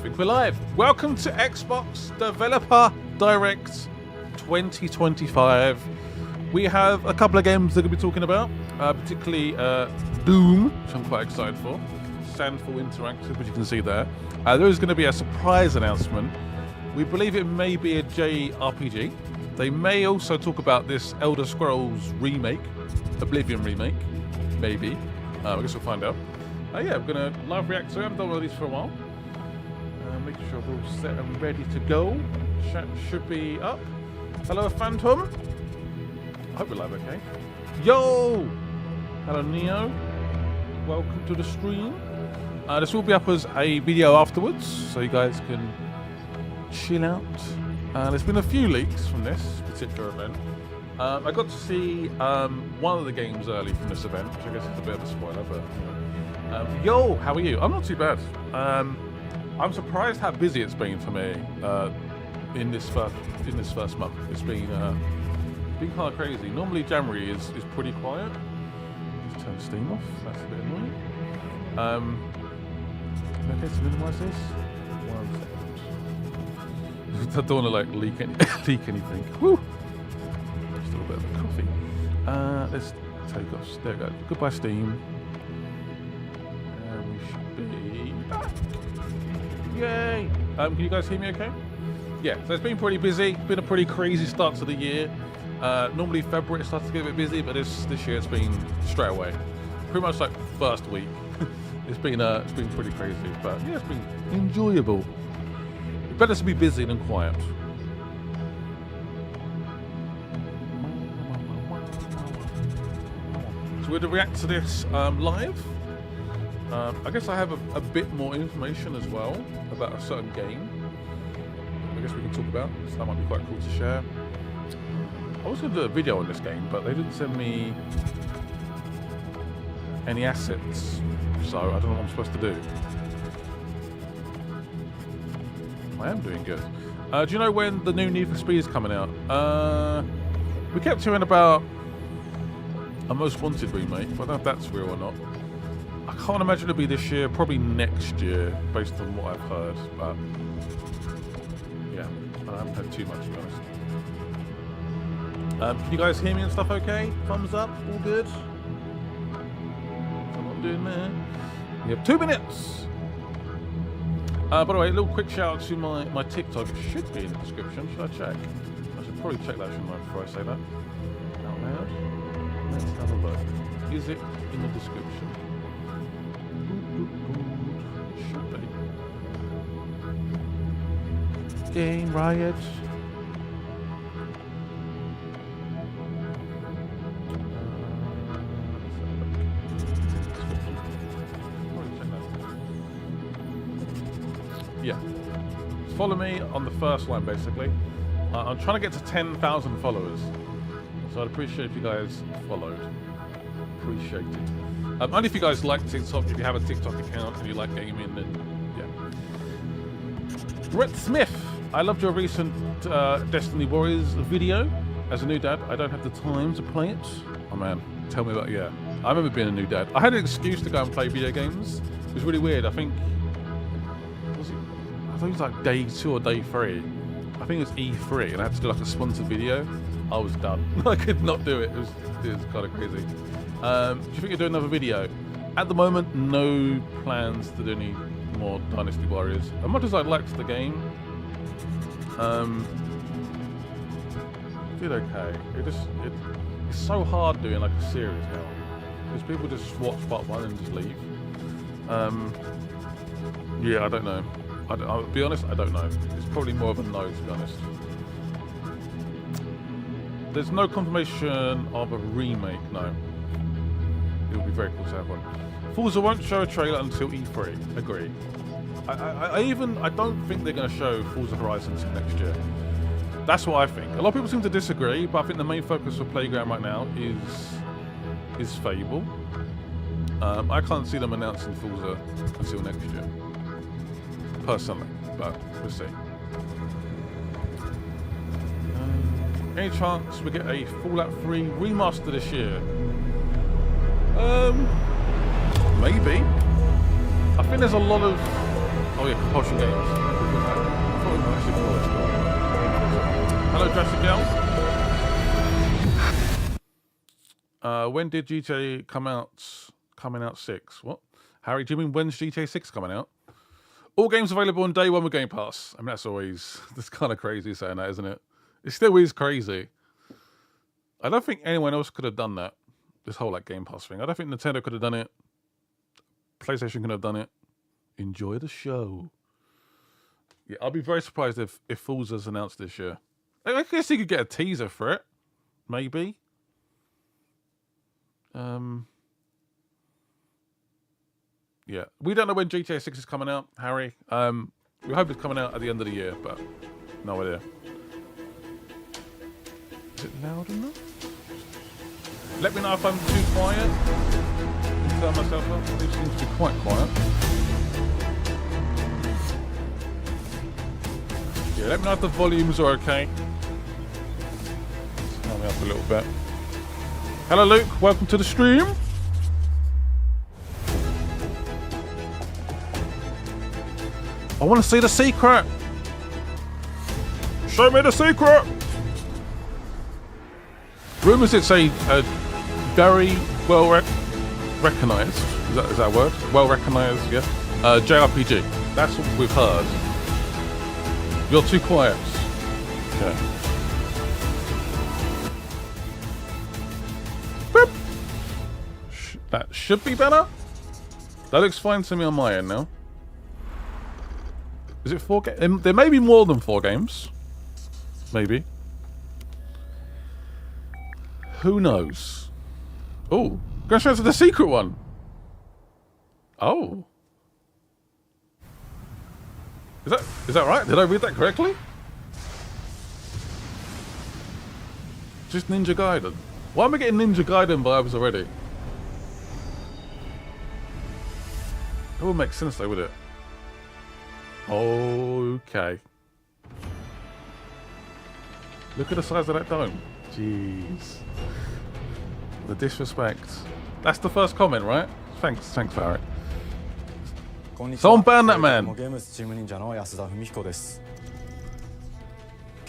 think we're live. Welcome to Xbox Developer Direct 2025. We have a couple of games that we'll be talking about, particularly Doom, which I'm quite excited for. Sandfall Interactive, which you can see there. There is going to be a surprise announcement. We believe it may be a JRPG. They may also talk about this Elder Scrolls remake, Oblivion remake, maybe. I guess we'll find out. Yeah, we're going to live react to it. I haven't done one of these for a while. Make sure we're all set and ready to go. Chat should be up. Hello, Phantom. I hope we're live okay. Yo! Hello, Neo. Welcome to the stream. This will be up as a video afterwards, so you guys can chill out. There's been a few leaks from this particular event. I got to see one of the games early from this event, which I guess is a bit of a spoiler, but yo, how are you? I'm not too bad. I'm surprised how busy it's been for me in this first month. It's been kind of crazy. Normally January is pretty quiet. Just turn Steam off. That's a bit annoying. Okay, to minimize this. 1 second. I don't want to leak anything. Woo! Just a little bit of a coffee. Let's take off. There we go. Goodbye, Steam. And we should be back. Yay! Can you guys hear me okay? Yeah, so it's been pretty busy. It's been a pretty crazy start to the year. Normally February it starts to get a bit busy, but this year it's been straight away. Pretty much like first week. It's been pretty crazy, but yeah, it's been enjoyable. It's better to be busy than quiet. So we're going to react to this live. I guess I have a bit more information as well about a certain game. I guess we can talk about, so that might be quite cool to share. I was going to do a video on this game, but they didn't send me any assets, so I don't know what I'm supposed to do. I am doing good. Do you know when the new Need for Speed is coming out? We kept hearing about a Most Wanted remake, but I don't know if that's real or not. I can't imagine it'll be this year, probably next year, based on what I've heard, but yeah, I haven't heard too much, to be honest. Can you guys hear me and stuff okay? Thumbs up, all good? I'm not doing there. We have 2 minutes! By the way, a little quick shout out to my TikTok. It should be in the description. Should I check? I should probably check that, shouldn't I, before I say that out loud? Let's have a look. Is it in the description? It should be. Game Riot. Yeah. Follow me on the first line, basically. I'm trying to get to 10,000 followers. So I'd appreciate if you guys followed. Appreciate it. Only if you guys like TikTok, if you have a TikTok account and you like gaming, then yeah. Brett Smith, I loved your recent Destiny Warriors video. As a new dad, I don't have the time to play it. Oh man, tell me about it. Yeah. I remember being a new dad. I had an excuse to go and play video games. It was really weird. I think it was like day 2 or day 3. I think it was E3, and I had to do like a sponsored video. I was done. I could not do it. It was kind of crazy. Do you think you'll do another video? At the moment, no plans to do any more Dynasty Warriors. As much as I liked the game, did okay. It's so hard doing like a series now, because people just watch part 1 and just leave. Yeah, I don't know. I'll be honest, I don't know. It's probably more of a no, to be honest. There's no confirmation of a remake, no. It would be very cool to have one. Forza won't show a trailer until E3. Agree. I don't think they're going to show Forza Horizon until next year. That's what I think. A lot of people seem to disagree, but I think the main focus for Playground right now is Fable. I can't see them announcing Forza until next year. Personally, but we'll see. Any chance we get a Fallout 3 remaster this year? Maybe. I think there's a lot of Oh yeah, Compulsion Games. Hello, Jurassic Girl. When did GTA come out? Coming out 6. What? Harry, do you mean when's GTA 6 coming out? All games available on day one with Game Pass. I mean, that's kind of crazy saying that, isn't it? It still is crazy. I don't think anyone else could have done that. This whole like Game Pass thing. I don't think Nintendo could have done it. PlayStation could have done it. Enjoy the show. Yeah, I'll be very surprised if Forza's announced this year. I guess you could get a teaser for it. Maybe. Yeah, we don't know when GTA 6 is coming out, Harry. We hope it's coming out at the end of the year, but no idea. Is it loud enough? Let me know if I'm too quiet. Turn myself up. It seems to be quite quiet. Yeah, let me know if the volumes are okay. Turn me up a little bit. Hello, Luke. Welcome to the stream. I want to see the secret. Show me the secret. Rumors it's a very well recognized. Is that a word? Well recognized, yeah. JRPG. That's what we've heard. You're too quiet. Okay. Boop. That should be better. That looks fine to me on my end now. Is it 4 games? There may be more than 4 games. Maybe. Who knows? Oh, go straight to the secret one. Oh. Is that right? Did I read that correctly? Just Ninja Gaiden. Why am I getting Ninja Gaiden vibes already? It would make sense though, would it? Okay. Look at the size of that dome. Jeez. The disrespect. That's the first comment, right? Thanks, Barrett. Someone ban that man. 今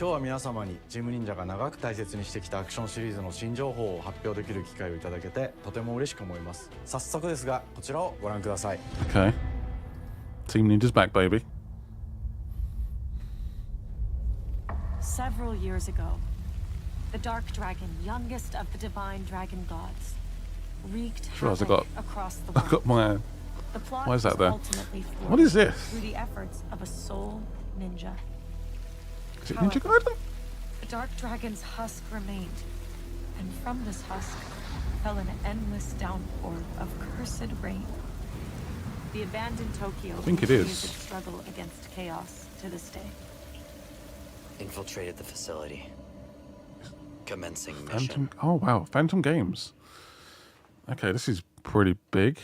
日は皆様にチーム忍者が長く大切にしてきたアクションシリーズの新情報を発表できる機会をいただけてとても嬉しく思います。早速ですがこちらをご覧ください。Okay. Team Ninja's back, baby. Several years ago, the Dark Dragon, youngest of the divine dragon gods, wreaked havoc across the world. I've got my. The plot Why is that was there? ultimately What is thwarted this? through the efforts of a sole ninja. Is it Ninja Gaiden? The Dark Dragon's husk remained, and from this husk fell an endless downpour of cursed rain. The abandoned Tokyo continues its struggle against chaos to this day. Infiltrated the facility. Commencing mission. Oh wow, Phantom Games. Okay, this is pretty big.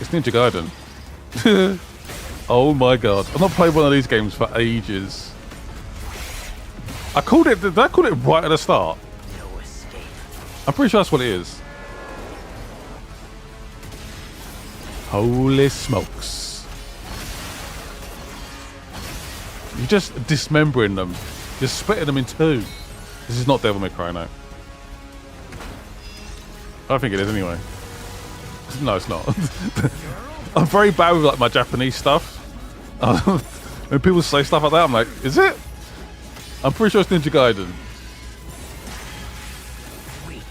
It's Ninja Gaiden. Oh my god. I've not played one of these games for ages. Did I call it right at the start? No escape. I'm pretty sure that's what it is. Holy smokes. You're just dismembering them. You're splitting them in two. This is not Devil May Cry, no. I think it is anyway. No, it's not. I'm very bad with like my Japanese stuff. When people say stuff like that, I'm like, is it? I'm pretty sure it's Ninja Gaiden. Weak.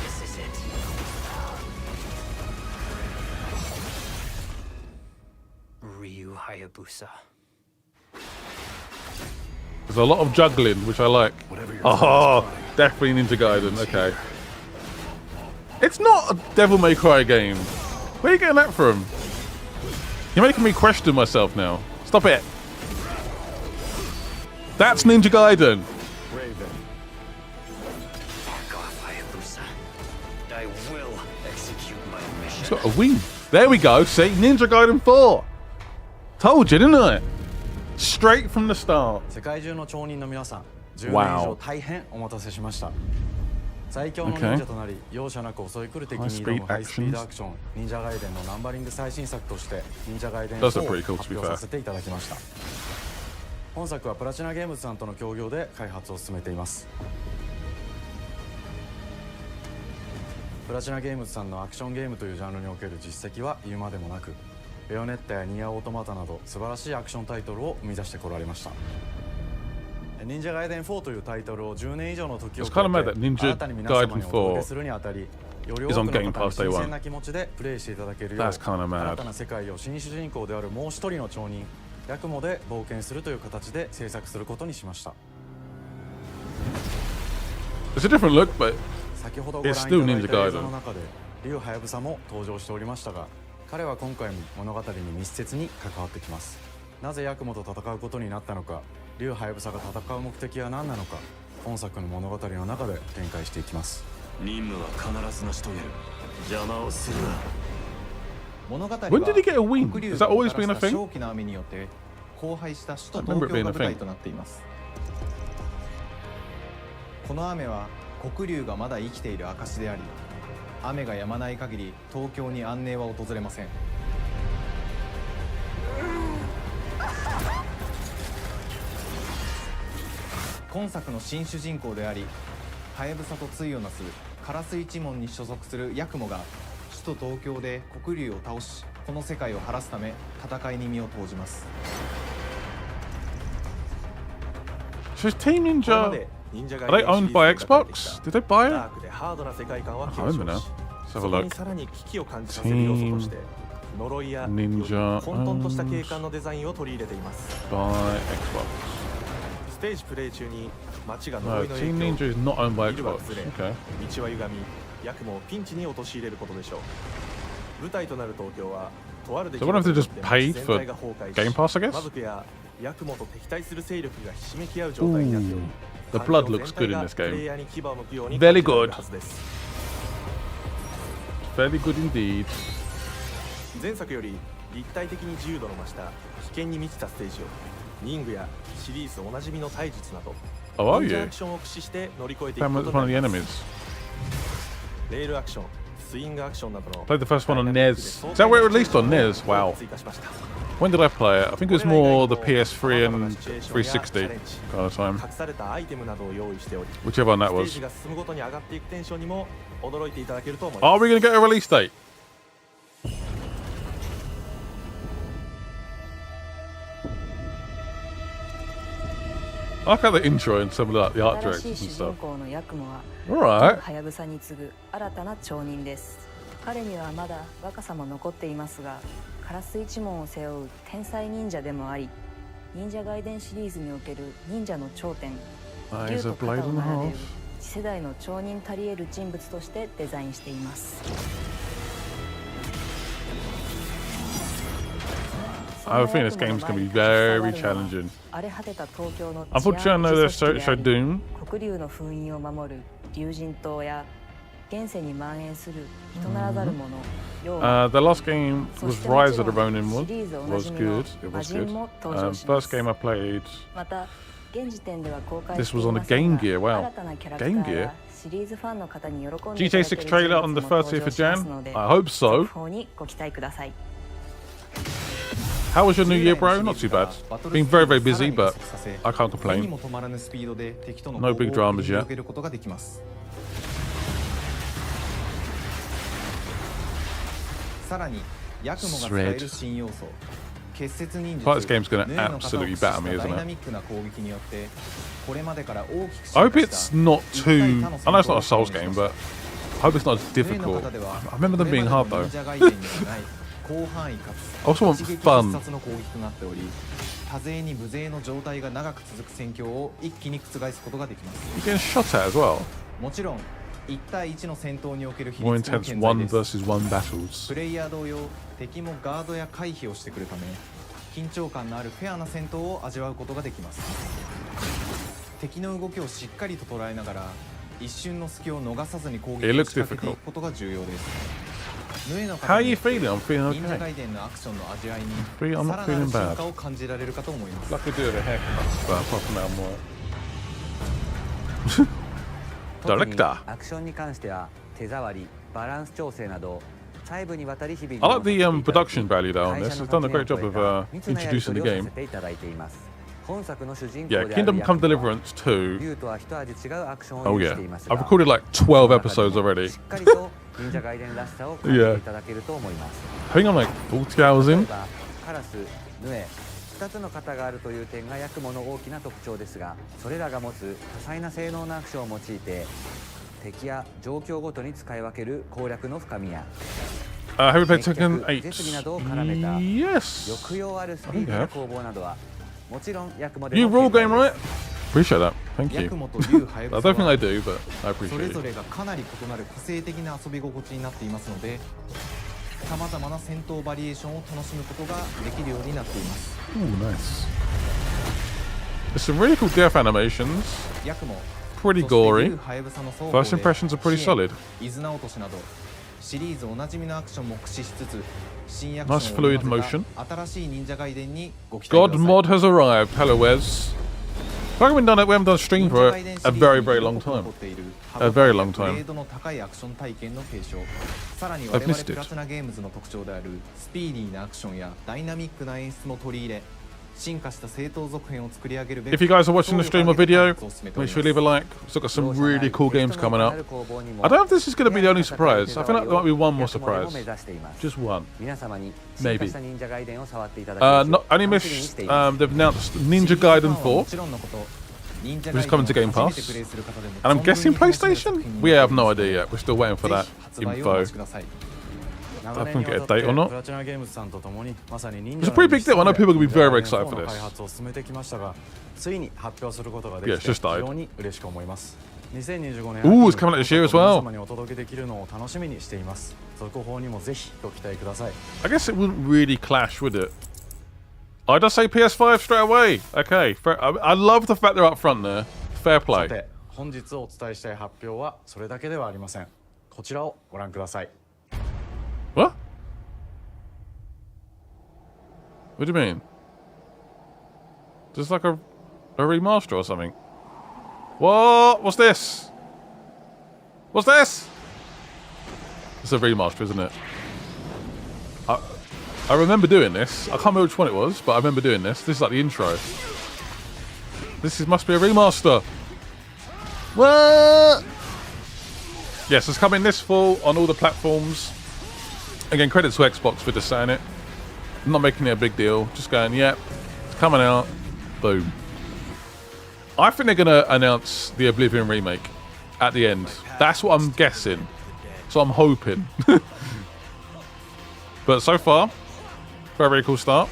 This is it. Ryu Hayabusa. There's a lot of juggling, which I like. Oh, definitely Ninja Gaiden. Okay. It's not a Devil May Cry game. Where are you getting that from? You're making me question myself now. Stop it. That's Ninja Gaiden. Back off, Hayabusa. I will execute my mission. It's got a wing. There we go. See? Ninja Gaiden 4. Told you, didn't I? Straight from the start. 世界中の町人の皆さん、10年以上大変お待たせしました。最強の忍者となり、容赦なく襲い来る敵に挑むハイスピードアクション、忍者ガイデンのナンバリング最新作として、忍者ガイデン4を発表させていただきました。本作はプラチナゲームズさんとの協業で開発を進めています。プラチナゲームズさんのアクションゲームというジャンルにおける実績は言うまでもなく、ベヨネッタやニアオートマタなど素晴らしいアクションタイトルを生み出してこられました。忍者ガイデン4というタイトルを10年以上の時をかけて新たに皆様にお届けするにあたり、より多くの方に新鮮な気持ちでプレイしていただけるよう、新たな世界を新主人公であるもう一人の町人ヤクモで冒険するという形で制作することにしました。 It's a different look, but 先ほどご覧いただいた映像の中でリュウハヤブサも登場しておりましたが、彼は今回も物語に密接に関わってきます。なぜヤクモと戦うことになったのか、リュウハヤブサが戦う目的は何なのか、本作の物語の中で展開していきます。任務は必ず成し遂げる。邪魔をするな。物語は when did he get a wing? Has that always been a thing? 正気の雨によって荒廃した首都東京が舞台となっています。この雨は黒竜がまだ生きている証であり、雨が止まない限り東京に安寧は訪れません。今作の新主人公であり、ハヤブサと対をなすカラス一門に所属するヤクモが首都東京で黒竜を倒し、この世界を晴らすため戦いに身を投じます。 So is Team Ninja, are they owned by Xbox? Did they buy it? I don't know. Let's have a look. Team Ninja by Xbox. No, Team Ninja is not owned by Xbox. Okay. 道は歪み、ヤクモをピンチに陥れることでしょう。舞台となる東京はとある出来 So what if they just 事 paid で for 全体が崩壊し、 Game Pass, I 魔 guess? 族やヤクモと敵対する勢力がひしめき合う状態になっており、 The blood looks good in this プレイ game. ヤーに牙を向くように Very 感じられる good. はずです。 Fairly good indeed. 前作より立体的に自由度の増した危険に満ちたステージを、リングやシリーズおなじみの体術など Oh, are 忍者ア you? クションを駆使して乗り越えていく That こ was と one に of な the ります。 enemies. レールアクション、スイングアクションなどの Played the first one on NES. Is that where it released on NES? Wow. 追加しました。 When did I play it? I think it was more the PS3 and 360 kind of time. 隠されたアイテムなどを用意しており、 Whichever one that ステー was. ジが進むごとに上がっていくテンションにも驚いていただけると思います。 Are we going to get a release date? I like how the intro and some of the art 新し directors い and 主人 stuff. 公のヤクモは Alright. ハヤブサに次ぐ新たな町人です。彼にはまだ若さも残っていますが、カラス一門を背負う天才忍者でもあり、忍者ガイデンシリーズにおける忍者の頂点、竜 He's と a 肩 blade を and a 並べ half. る次世代の町人たり得る人物としてデザインしています。 I have a feeling this game's going to be very challenging. 荒れ果てた東京の Unfortunately, I know they've showed Doom. 黒竜の封印を守る竜神島や現世に蔓延する人ならざるもの、The last game was Rise of the Ronin was good. It was good. First game I played. また現時点では公開 This して was い on ま the せん Game が Gear. Wow. 新たなキャラクタ Game ー Gear. やシリーズファンの方に喜んでいただけ GTA る 6 trailer on the 人物も登 30th 場 of します Jan. ので I hope so. 続報にご期待ください。 How was your New Year, bro? Not too bad. Been very, very busy, but I can't 目に complain. も止まらぬスピードで敵との No big 攻防を dramas 繰り yet. 広げることができます。さらにヤクモが使える新要素、結節忍術 But this game's gonna ヌエの型を absolutely 駆使した batter me, isn't it? ダイナミックな攻撃によってこれまでから大きく I hope 進化した it's not too. I know it's not a 一体他の Souls 戦闘 game, を but I hope it's not as ヌエの difficult. 型では I remember them being hard これ though. までの忍者ガイデンにはない広範囲かつ I also want 一撃 fun. 必殺の攻撃となっており、多勢に無勢の状態が長く続く戦況を一気に覆すことができます。 You're getting shot at as well. もちろん1対1の戦闘における比 More 率も intense 健在 one です。 versus one battles. プレイヤー同様、敵もガードや回避をしてくるため緊張感のあるフェアな戦闘を味わうことができます。敵の動きをしっかりと捉えながら一瞬の隙を逃さずに攻撃を仕掛けていくことが重要です。ヌエの How 方 are に you よって feeling? I'm feeling 忍者 okay. ガイデンのアクションの味わいに I'm さ not らなる feeling 進 bad. 化を感じられるかと思います。 Like we do the haircut, but apart from that, I'm alright. 特に Director. アクションに関しては手触り、バランス調整など細部にわたり日々 I like the production value though on this. It's done a great job of introducing the game. 本作の主人公 Yeah, である Kingdom ヤク Come モは Deliverance 2. 竜とは一味違うアクションを Oh 有 yeah, していますが I've recorded like 12 episodes し already. っかりと忍者ガイデンらしさを感じていただけると思います。 I think I'm like 40 hours 例え in. ばカラス、ヌエ、2つの型があるという点がヤクモの大きな特徴ですが、それらが持つ多彩な性能のアクションを用いて敵や状況ごとに使い分ける攻略の深みや Have you played 接 Tekken 客、設備などを絡めた 8? Yes. 抑揚あるスピーディーな攻防などはもちろんヤクモで You も roll 健 game 在 right? です Appreciate that. Thank ヤ you. クモと竜ハヤ I ブ don't サ think I は do, but I そ appreciate れ it. ぞれがかなり異なる個性的な遊び心地になっていますので、さまざまな戦闘バリエーションを楽しむことができるようになっています。 Ooh, nice. There's some really cool death animations. ヤクモ、 Pretty そして gory. 竜ハヤブサの双方 First で impressions are pretty 支援 solid. 伊豆直落としなどシリーズおなじみのアクションも駆使しつつ新アク Nice ションを織 fluid り交ぜ motion. た新しい忍者ガイデンにご期待 God ください。 mod has arrived. Hello, Wes. We haven't done it. We haven't done a stream for a very, very long time. A very long time. グレードの高いアクション体験の継承。さらに I've 我々 missed it. プラチナゲームズの特徴であるスピーディーなアクションやダイナミックな演出も取り入れ、進化した正当続編を作り上げるべく If you guys are watching the stream or video, 総力を挙げて開発を進めてお make り sure you ます leave a like. We've got some really cool games coming up. I don't know if this is going to be the only surprise. I feel like there might be one more surprise. Just one. 皆様に進化した忍者ガイデンを触っていただき Not only missed, they've announced Ninja Gaiden 4, もちろんのこと、忍者 which ガ is イデン coming を to Game 初め Pass. てプレイする方でも And I'm guessing 存分に楽しめる作 PlayStation? 品に We have no idea yet. We're still waiting for ぜ that ひ発売をお info. 待ちください。 I couldn't get a date or not. プラチナゲームズさんと共にまさに忍 It's 者 a pretty big deal. I know people are going to be very, very excited for の this. 開発を進めてきましたが、ついに発表することがで Yeah, き it's て just 非 died. 常に嬉しく思います。2025年 Ooh, it's coming out this year as well. 皆様にお届けできるのを楽しみにしています。続報にもぜひご期待ください。 I guess it wouldn't really clash, would it? I just say PS5 straight away. Okay, fair, I love the fact they're up front there. Fair さ play. て、本日お伝えしたい発表はそれだけではありません。こちらをご覧ください。 What? What do you mean? Just like a remaster or something? What? What's this? What's this? It's a remaster, isn't it? I remember doing this. I can't remember which one it was, but I remember doing this. This is like the intro. Must be a remaster. What? Yes, it's coming this fall on all the platforms. Again, credit to Xbox for just saying it. I'm not making it a big deal. Just going, yep, it's coming out. Boom. I think they're going to announce the Oblivion remake at the end. That's what I'm guessing. So I'm hoping. But so far, very, very cool start.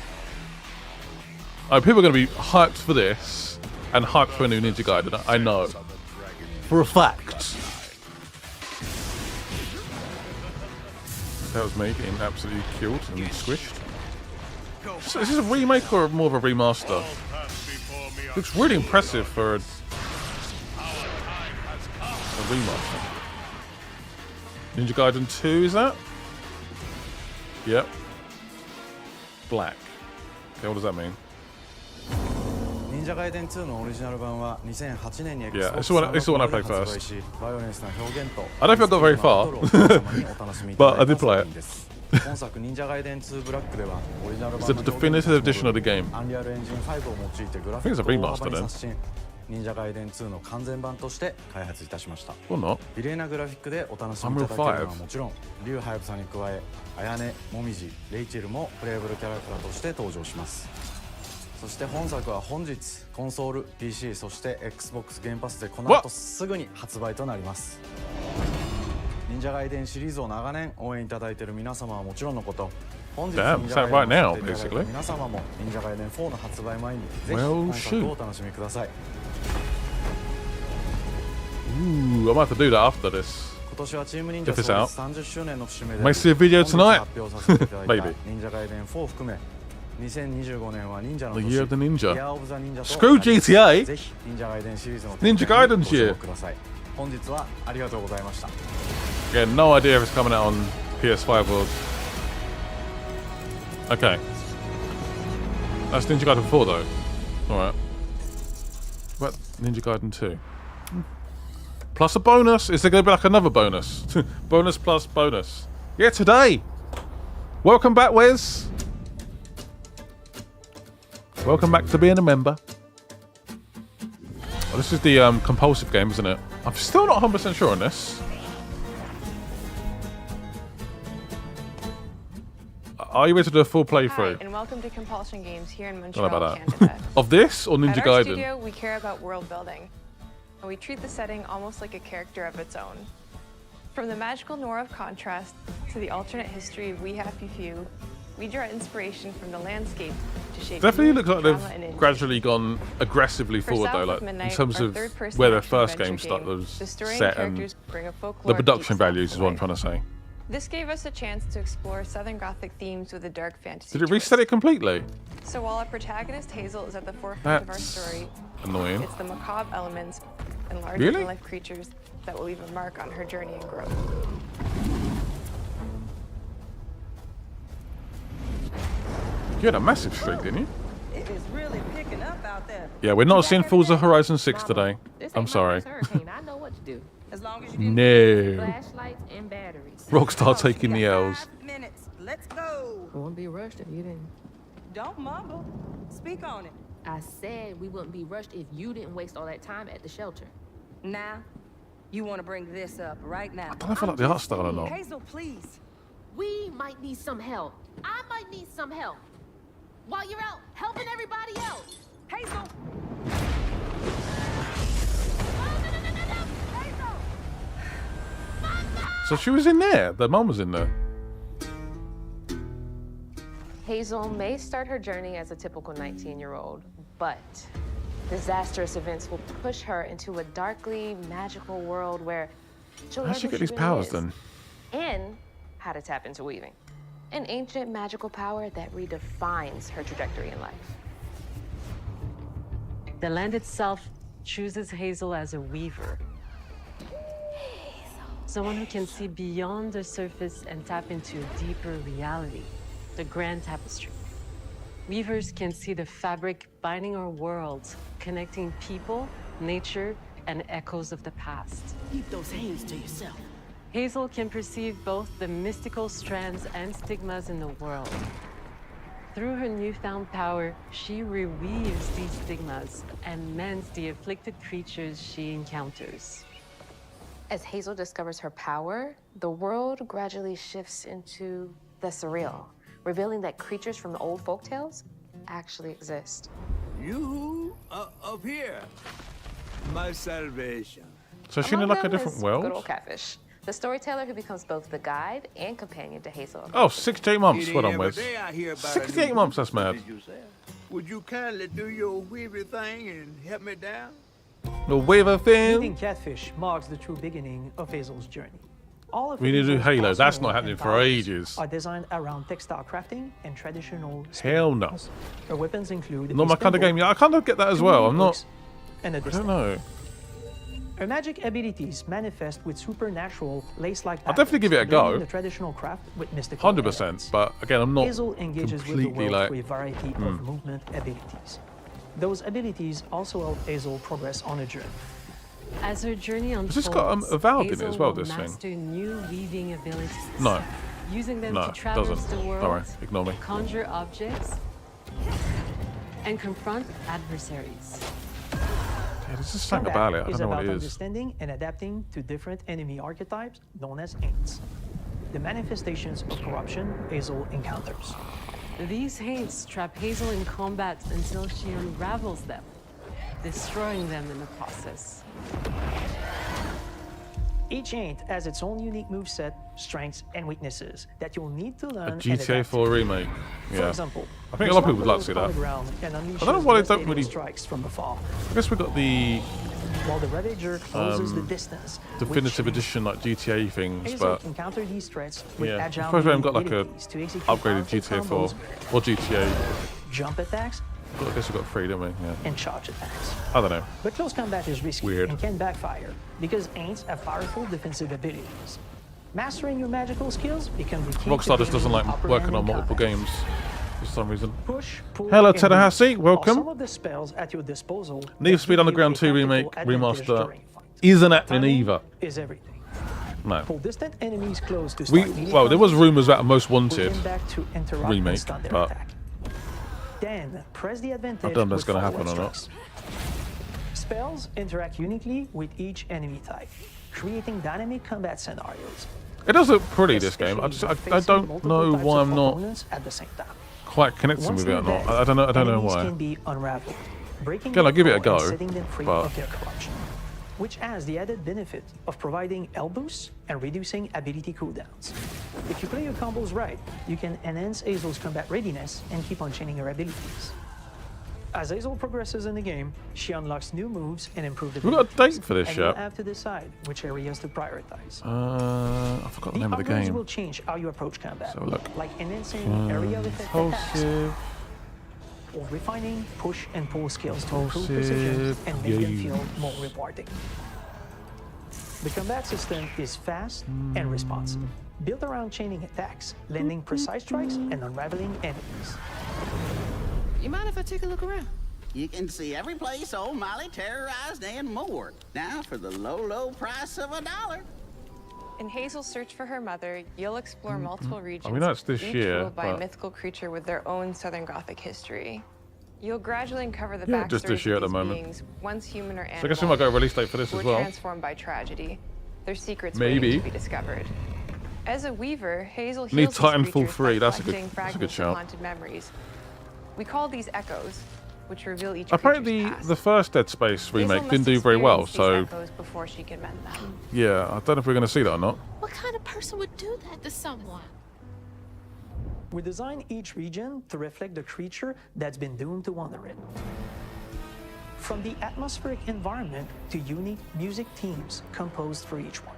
People are going to be hyped for this and hyped for a new Ninja Gaiden. I know. For a fact. That was me getting absolutely killed and squished. So is this a remake or more of a remaster? Looks really impressive for a remaster. Ninja Gaiden 2, is that? Yep. Black. Okay, what does that mean? 忍者ガイデン2のオリジナル版は2008年に Yeah, Xbox this is the one I で played 発 first. 売し、バイオレンスな表現と I don't think I got very far. but I did play it. 本作忍者ガイデン2ブラックではオリジナル It's 版 the の表現 definitive edition of the game. アンリアルエンジン5を用いてグラフィ I think it's a ックを remaster 大幅に then. 刷新。忍者ガイデン2の完全版として開発いたしました。 Or not. 美麗なグラフィックでお楽しみいただけるのはもちろん、竜ハヤブサに加え、綾音、もみじ、レイチェルもプレイブルキャラクターとして登場します。そして本作は本日コンソール、PC、そして Xbox ゲームパスでこの後すぐに発売となります。忍者ガイデンシリーズを長年応援いただいている皆様はもちろんのこと、本日 Damn, 忍 it's 者 out ガイ right デン now, を知っていただいた basically. 皆様も忍者ガイデン4の発売前にぜひ Well, 本作をお楽しみください。 Ooh, I might have to do that after this. 今年はチーム忍者 If it's 創 out. 立30周年の節目で Might see a video 本日 tonight. 発表させていただいた Maybe. 忍者ガイデン4を含め2025年は忍者の The 年 year of the ninja. Year of the Ninja と Screw なります GTA. ぜひ忍者ガイデンシリーズの Ninja Gaiden's ご注 year. 目ください。本日はありがとうございました。 Again, no idea if it's coming out on PS5 world. Okay. That's Ninja Gaiden 4 though. Alright. What about Ninja Gaiden 2? Plus a bonus. Is there going to be like another bonus? Bonus plus bonus. Yeah, today. Welcome back, Wes. Welcome back to being a member. Oh, this is the compulsive game, isn't it? I'm still not 100% sure on this. Are you ready to do a full playthrough? Hi, and welcome to Compulsion Games here in Don't know Montreal, about that. Canada. Of this or Ninja At our Gaiden? studio, we care about world building, and we treat the setting almost like a character of its own. From the magical noir of contrast to the alternate history of We Happy Few, we draw inspiration from the landscape to shape. Definitely mood, looks like drama, they've and intrigue. gradually gone aggressively For forward South though, of like Midnight, in terms our of third-person where their action first adventure game started game, was the story and set and characters bring a folklore the production deep style values to is what I'm life. trying to say. This gave us a chance to explore Southern Gothic themes with a dark fantasy Did it twist. reset it completely? So while our protagonist Hazel is at the forefront of our That's story, annoying. it's the macabre elements and larger Really? than life creatures that will leave a mark on her journey and growth. You had a massive streak, didn't you? It is really picking up out there. Yeah, we're not seeing Forza Horizon 6 today. I'm sorry. I know what to do. As long as you No. flashlights and batteries. Rockstar taking the L's. 5 minutes. Let's go. Won't be rushed if you didn't. Don't mumble. Speak on it. I said we wouldn't be rushed if you didn't waste all that time at the shelter. Now, you want to bring this up right now. I don't know if I like the art style or not. Hazel, please. We might need some help. I might need some help. While you're out helping everybody else. Hazel. So she was in there. The mum was in there. Hazel may start her journey as a typical 19-year-old, but disastrous events will push her into a darkly magical world where she'll How'd she learn get who these really powers is then? and how to tap into weaving. An ancient magical power that redefines her trajectory in life. The land itself chooses Hazel as a weaver. Someone who can see beyond the surface and tap into a deeper reality, the grand tapestry. Weavers can see the fabric binding our worlds, connecting people, nature, and echoes of the past. Keep those hands to yourself. Hazel can perceive both the mystical strands and stigmas in the world. Through her newfound power, she reweaves these stigmas and mends the afflicted creatures she encounters. As Hazel discovers her power, the world gradually shifts into the surreal, revealing that creatures from the old folktales actually exist. You up here, my salvation. So is she in Among like a them different is world? Good old Catfish, the storyteller who becomes both the guide and companion to Hazel. Oh, 68 months. It Well ain't done, every Wes. day I hear about a 68 new months, that's book, mad. did you say? Would you kindly do your weavy thing and help me down? The waiver thing. Meeting Catfish marks the true beginning of Hazel's journey. All of We need to do Hazel's Halo. That's arsenal not happening and for powers ages. Are designed around textile crafting and traditional Hell no. skills. Her weapons include Not a my kind of spindle, game. Yeah, I kind of get that as well. I'm not. hooks, and a I don't distaff. know. Her magic abilities manifest with supernatural lace-like I'll definitely give it a patterns, go. blending the traditional craft with mystical 100%. But again, I'm not Hazel engages with the completely world like. through a variety of movement abilities. Those abilities also help Hazel progress on a journey. As her journey unfolds, this got, Avowed in it Hazel as well, will this thing? master new weaving abilities. No. Using them No, to it traverse doesn't. the world, Don't worry. Ignore me. conjure objects, and confront adversaries. Yeah, there's just something Combat about it. I is don't know what about it is. understanding and adapting to different enemy archetypes known as Aints. The manifestations of corruption Hazel encounters. These haints trap Hazel in combat until she unravels them, destroying them in the process. Each Aint has its own unique moveset, strengths, and weaknesses that you'll need to learn A and GTA adapt 4 to. remake. For Yeah. example, I think a lot of people would like to see that. I don't know why they don't really. strikes from afar, I guess we got the while the Ravager closes the distance. with definitive shield. edition like GTA things, Hazel but can counter these threats with yeah, I agile suppose we haven't got like a abilities to execute upgraded powerful GTA 4 combos, or GTA. jump attacks, I guess we got 3, didn't we? Yeah. and charge attacks. I don't know. But close combat is risky Weird. and can backfire because Aints have powerful defensive abilities. Mastering your magical skills become the key Rockstar to just doesn't like upper working enemy on multiple combat. games for some reason. Push, pull, Hello, and Tadahasi. boost are Welcome. Some of the spells at your disposal Need for that Speed give you Underground a 2 remake tactical advantage remaster during fight. isn't happening Timing either. is everything. No. Pull distant enemies close to start melee Well, there was combos, rumours about a Most Wanted pull them back to interrupt and remake, stun their but attack. Then press the advantage I don't know if that's with going to follow-up happen or not. strikes. Spells interact uniquely with each enemy type, creating dynamic combat scenarios. It does look pretty, this game. I don't know why I'm not at the same time. quite connecting Once with it or in not. bed, I don't know enemies why. can be unraveled, breaking Again, I'll give it a their core go, and setting them free but- of their corruption, which has the added benefit of providing L boosts and reducing ability cooldowns. If you play your combos right, you can enhance Hazel's combat readiness and keep on chaining her abilities. As Hazel progresses in the game, she unlocks new moves and improved We've got a abilities, date for this and you'll yet. have to decide which areas to prioritize. I forgot the name of the upgrades game. will change how you approach combat, So look. like enhancing area with attacks, Impulsive. or refining push and pull skills to improve precision and make them feel more rewarding. The combat system is fast and responsive, built around chaining attacks, landing precise strikes, and unraveling enemies. You mind if I take a look around? You can see every place old Molly terrorized and more. Now for the low, low price of $1. In Hazel's search for her mother, you'll explore multiple regions, I mean, that's this each year, ruled by a but- mythical creature with their own Southern Gothic history. You'll gradually uncover the Yeah, backstories just this year of at the these moment. beings, once human or animal, So I guess we might go release date for this who as were well. transformed by tragedy. Their secrets Maybe. waiting to be discovered. As a weaver, Hazel Need heals these Titanfall creatures 3, by that's a good- collecting that's a good fragments shout. of haunted memories. We call these echoes, which reveal each Apparently, creature's past. the first Dead Space Hazel remake must didn't do very well, experience these so echoes before she can mend them. yeah, I don't know if we're going to see that or not. What kind of person would do that to someone? We design each region to reflect the creature that's been doomed to wander it. From the atmospheric environment to unique music themes composed for each one.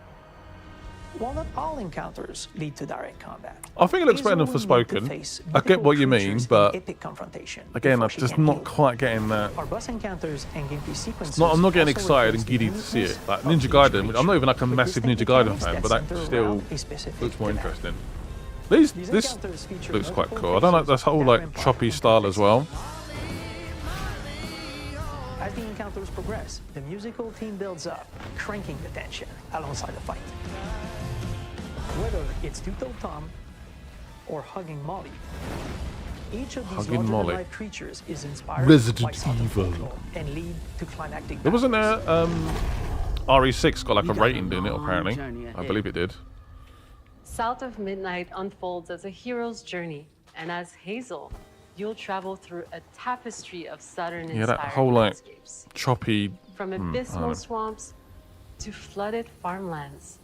While not all encounters lead to direct combat, I think it looks better than Hazel will need to Forspoken. face I get what you mythical mean, creatures in but epic confrontation again, before I'm she just can not deal with quite getting that. Our boss encounters and gameplay sequences. I'm not getting also excited and reflects the giddy to see it. uniqueness Like of Ninja each Gaiden, which I'm not even like a with massive Ninja distinct Gaiden mechanics fan, that but that center still around a specific looks more thematic. interesting. These This encounters feature looks quite multiple cool. I don't like faces this whole that like imply choppy style as well. As the encounters progress, the musical theme builds up, cranking the tension alongside the fight. Whether it's Two-Toed Tom or Hugging Molly, each of these Hugging Molly. larger-than-life creatures is inspired Resident by Southern Evil. folklore and lead to climactic There wasn't battles. RE6 got like a rating, didn't it? Apparently, I believe it did. South of Midnight unfolds as a hero's journey, and as Hazel, you'll travel through a tapestry of Southern-inspired Yeah, that whole like landscapes. choppy. From I don't abysmal know. swamps to flooded farmlands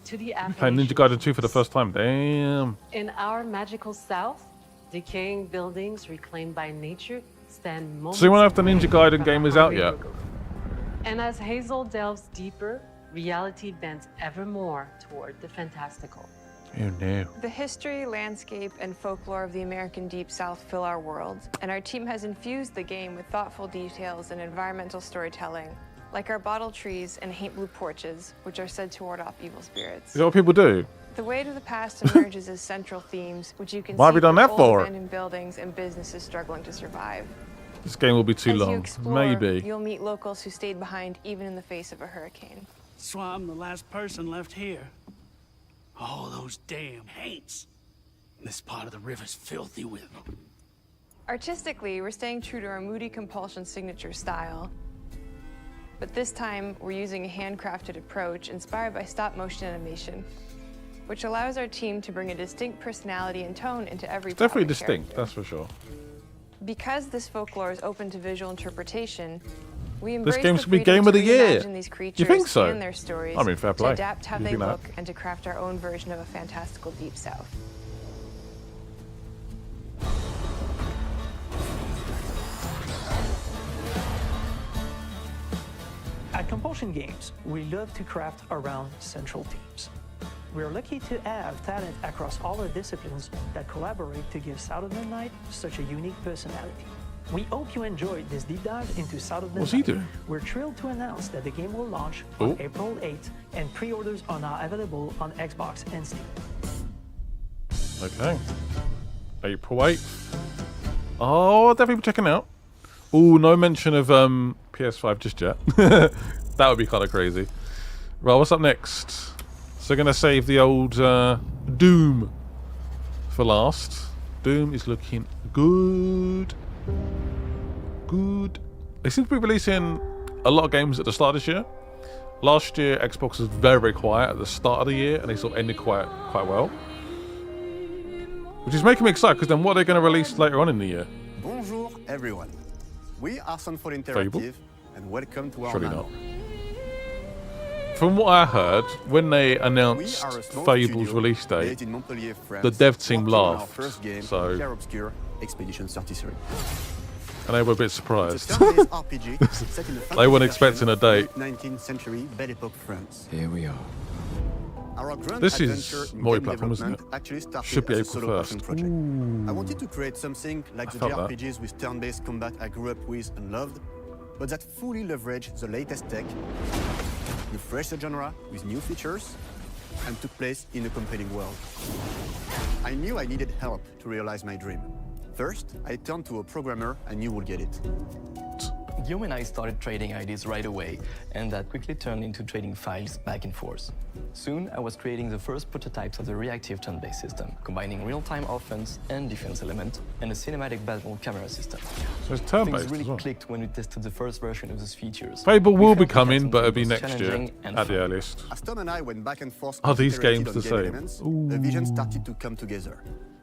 to the I'm playing Ninja Appalachian Gaiden 2 for the first time. Damn. In our magical south, decaying buildings reclaimed by nature stand moments So you wonder if the Ninja Gaiden from game a is out hungry yet? river. And as Hazel delves deeper, reality bends ever more toward the fantastical. Oh no. The history, landscape, and folklore of the American Deep South fill our world, and our team has infused the game with thoughtful details and environmental storytelling, like our bottle trees and haint blue porches, which are said to ward off evil spirits. Is that what people do? The way to the past emerges as central themes, which you can Why have see we done through that old for? abandoned buildings and businesses struggling to survive. This game will be too As you long. explore, Maybe. you'll meet locals who stayed behind even in the face of a hurricane. So I'm the last person left here. All those damn haints. This part of the river's filthy with them. Artistically, we're staying true to our moody compulsion signature style. But this time, we're using a handcrafted approach inspired by stop-motion animation, which allows our team to bring a distinct personality and tone into every It's definitely plot and distinct, character. that's for sure. Because this folklore is open to visual interpretation, we This embrace game the should be freedom Game of to the Year. reimagine these You creatures think so? and their stories, I mean, fair play. to adapt how You they think that? look and to craft our own version of a fantastical Deep South. At Compulsion Games, we love to craft around central themes. We're lucky to have talent across all our disciplines that collaborate to give South of Midnight such a unique personality. We hope you enjoyed this deep dive into South of the What's he Night. doing? We're thrilled to announce that the game will launch on April 8th, and pre-orders are now available on Xbox and Steam. Okay. April 8th. Oh, definitely be checking it out. Oh, no mention of PS5 just yet. That would be kind of crazy. Right, what's up next? So gonna save the old Doom for last. Doom is looking good. Good. They seem to be releasing a lot of games at the start of this year. Last year, Xbox was very, very quiet at the start of the year, and they sort of ended quite well. Which is making me excited, because then what are they going to release later on in the year? Bonjour, everyone. We are Sunfall Fable? Interactive, and welcome to our Surely manor. not. From what I heard, when they announced We are a small Fable's studio release date, based in Montpellier, France, the dev team working on our laughed. first game, So, Clair Obscur, Expedition 33. and they were a bit It's a surprised. turn-based RPG set in the They weren't fantasy expecting version a date. of 19th century Belle Epoque France. Here we are. Our grand This is adventure in multi-platform, game isn't it? development actually started Should be as a April solo passion 1st. project. I wanted to create something like the felt that. JRPGs with turn-based combat I grew up with and loved, but that fully leveraged the latest tech, refreshed the genre with new features, and took place in a compelling world. I knew I needed help to realize my dream. First, I turned to a programmer I knew would get it. Guillaume and I started trading ideas right away, and that quickly turned into trading files back and forth. Soon, I was creating the first prototypes of the reactive turn-based system, combining real-time offense and defense element, and a cinematic battle camera system. So it's turn-based Things really as well. clicked when we tested the first version of those features. Fable We will felt be we had coming, something but it'll be both next year challenging and at the fun. earliest. As Tom and I went back and forth Are these iterated games on the game same? elements, Ooh. a vision started to come together,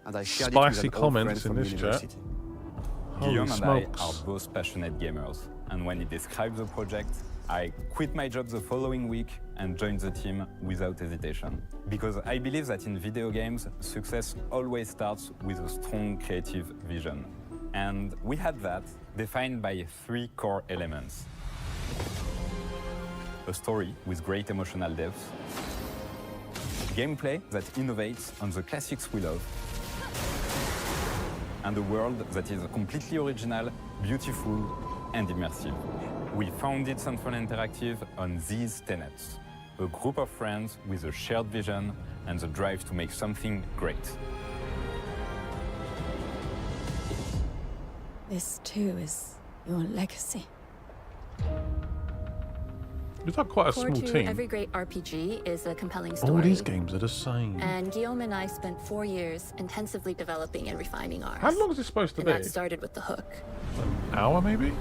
and I shared it with Spicy an old comments friend in from this chat. university. Holy Guillaume and I smokes. are both passionate gamers, and when he described the project, I quit my job the following week and joined the team without hesitation. Because I believe that in video games, success always starts with a strong creative vision. And we had that, defined by 3 core elements. A story with great emotional depth, gameplay that innovates on the classics we love, and a world that is completely original, beautiful, and immersive. We founded Sunfall Interactive on these tenets. A group of friends with a shared vision and the drive to make something great. This too is your legacy. It's like quite a Core small to team. every great RPG is a compelling story. All these games are the same. And Guillaume and I spent 4 years intensively developing and refining ours. How long is it supposed to and be? that started with the hook. An hour, maybe?